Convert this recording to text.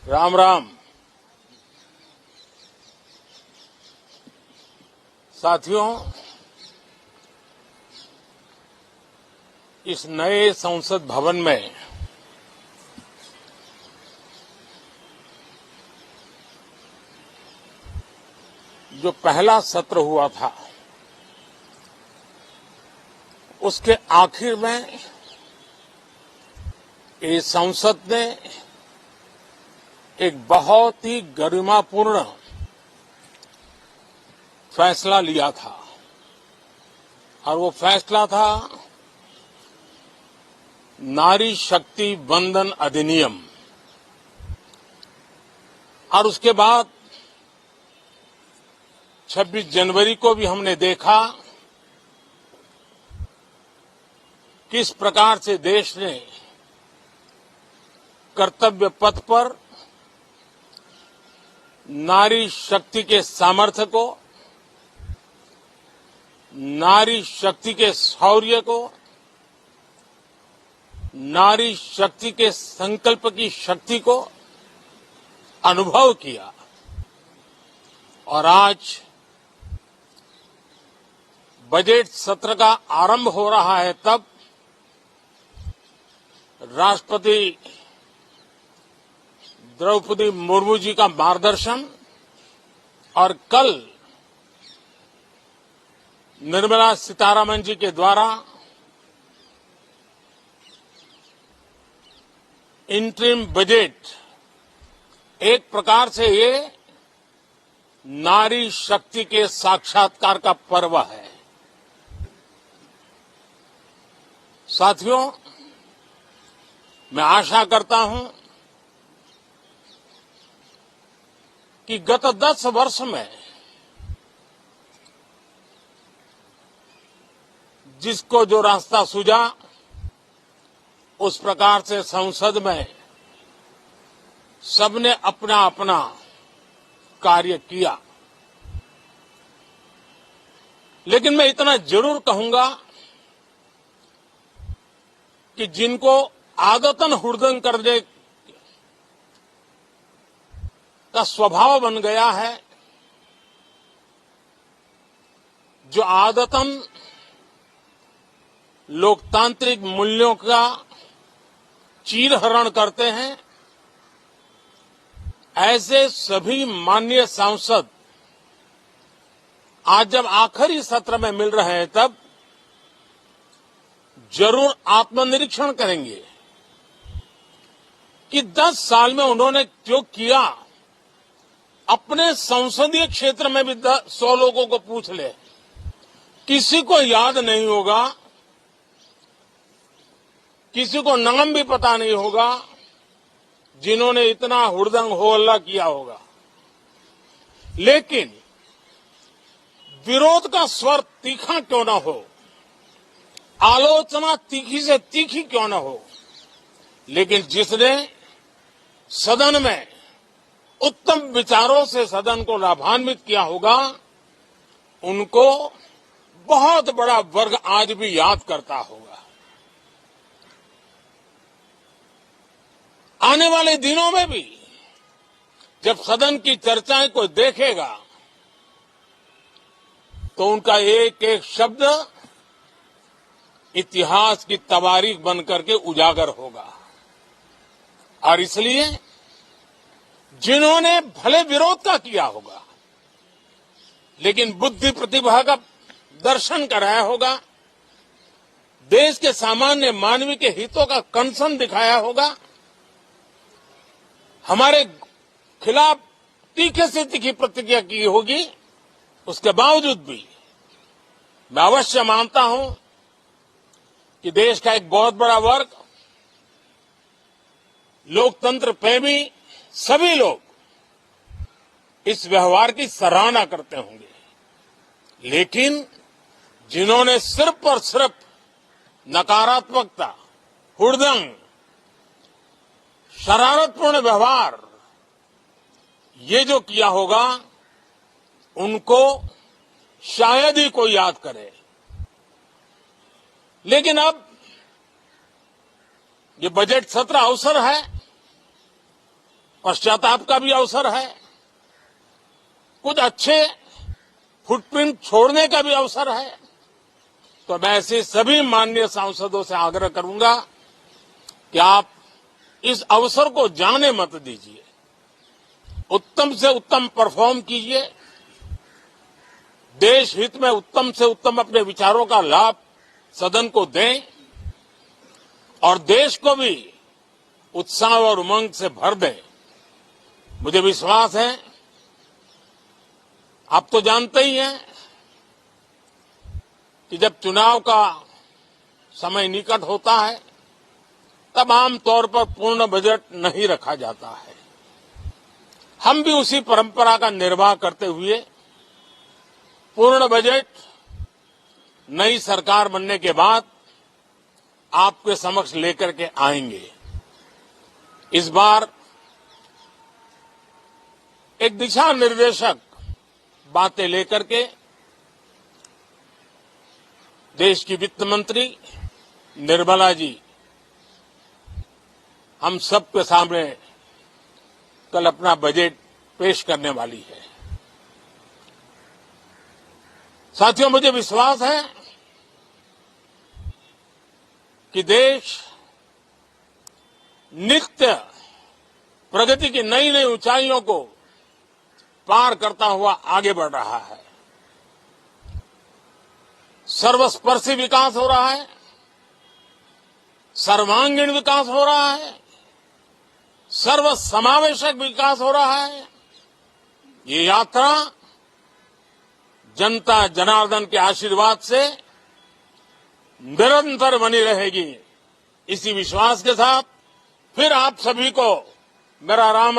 राम राम। साथियों, इस नए संसद भवन में जो पहला सत्र हुआ था, उसके आखिर में इस संसद ने एक बहुत ही गरिमापूर्ण फैसला लिया था और वो फैसला था नारी शक्ति वंदन अधिनियम। और उसके बाद 26 जनवरी को भी हमने देखा किस प्रकार से देश ने कर्तव्य पथ पर नारी शक्ति के सामर्थ्य को, नारी शक्ति के शौर्य को, नारी शक्ति के संकल्प की शक्ति को अनुभव किया। और आज बजट सत्र का आरंभ हो रहा है, तब राष्ट्रपति द्रौपदी मुर्मू जी का मार्गदर्शन और कल निर्मला सीतारमण जी के द्वारा इंटरिम बजट, एक प्रकार से ये नारी शक्ति के साक्षात्कार का पर्व है। साथियों, मैं आशा करता हूं कि गत 10 वर्ष में जिसको जो रास्ता सूझा, उस प्रकार से संसद में सबने अपना अपना कार्य किया। लेकिन मैं इतना जरूर कहूंगा कि जिनको आदतन हुड़दंग करने का स्वभाव बन गया है, जो आदतन लोकतांत्रिक मूल्यों का चीरहरण करते हैं, ऐसे सभी माननीय सांसद आज जब आखिरी सत्र में मिल रहे हैं, तब जरूर आत्मनिरीक्षण करेंगे कि 10 साल में उन्होंने जो किया। अपने संसदीय क्षेत्र में भी 100 लोगों को पूछ ले, किसी को याद नहीं होगा, किसी को नाम भी पता नहीं होगा जिन्होंने इतना हुड़दंग हो हल्ला किया होगा। लेकिन विरोध का स्वर तीखा क्यों न हो, आलोचना तीखी से तीखी क्यों न हो, लेकिन जिसने सदन में उत्तम विचारों से सदन को लाभान्वित किया होगा, उनको बहुत बड़ा वर्ग आज भी याद करता होगा। आने वाले दिनों में भी जब सदन की चर्चाएं कोई देखेगा, तो उनका एक एक शब्द इतिहास की तवारीख बनकर के उजागर होगा। और इसलिए जिन्होंने भले विरोध का किया होगा, लेकिन बुद्धि प्रतिभा का दर्शन कराया होगा, देश के सामान्य मानवीय के हितों का कंसर्न दिखाया होगा, हमारे खिलाफ तीखे से तीखी प्रतिक्रिया की होगी, उसके बावजूद भी मैं अवश्य मानता हूं कि देश का एक बहुत बड़ा वर्ग, लोकतंत्र प्रेमी सभी लोग इस व्यवहार की सराहना करते होंगे। लेकिन जिन्होंने सिर्फ और सिर्फ नकारात्मकता, हुड़दंग, शरारतपूर्ण व्यवहार, ये जो किया होगा, उनको शायद ही कोई याद करे। लेकिन अब ये बजट सत्र अवसर है पश्चाताप का भी अवसर है, कुछ अच्छे फुटप्रिंट छोड़ने का भी अवसर है। तो मैं ऐसे सभी माननीय सांसदों से आग्रह करूंगा कि आप इस अवसर को जाने मत दीजिए, उत्तम से उत्तम परफॉर्म कीजिए, देश हित में उत्तम से उत्तम अपने विचारों का लाभ सदन को दें और देश को भी उत्साह और उमंग से भर दें। मुझे विश्वास है, आप तो जानते ही हैं कि जब चुनाव का समय निकट होता है तब आमतौर पर पूर्ण बजट नहीं रखा जाता है। हम भी उसी परंपरा का निर्वाह करते हुए पूर्ण बजट नई सरकार बनने के बाद आपके समक्ष लेकर के आएंगे। इस बार एक दिशा निर्देशक बातें लेकर के देश की वित्त मंत्री निर्मला जी हम सबके सामने कल अपना बजट पेश करने वाली है। साथियों, मुझे विश्वास है कि देश नित्य प्रगति की नई नई ऊंचाइयों को पार करता हुआ आगे बढ़ रहा है। सर्वस्पर्शी विकास हो रहा है, सर्वांगीण विकास हो रहा है, सर्वसमावेशक विकास हो रहा है। ये यात्रा जनता जनार्दन के आशीर्वाद से निरंतर बनी रहेगी। इसी विश्वास के साथ फिर आप सभी को मेरा राम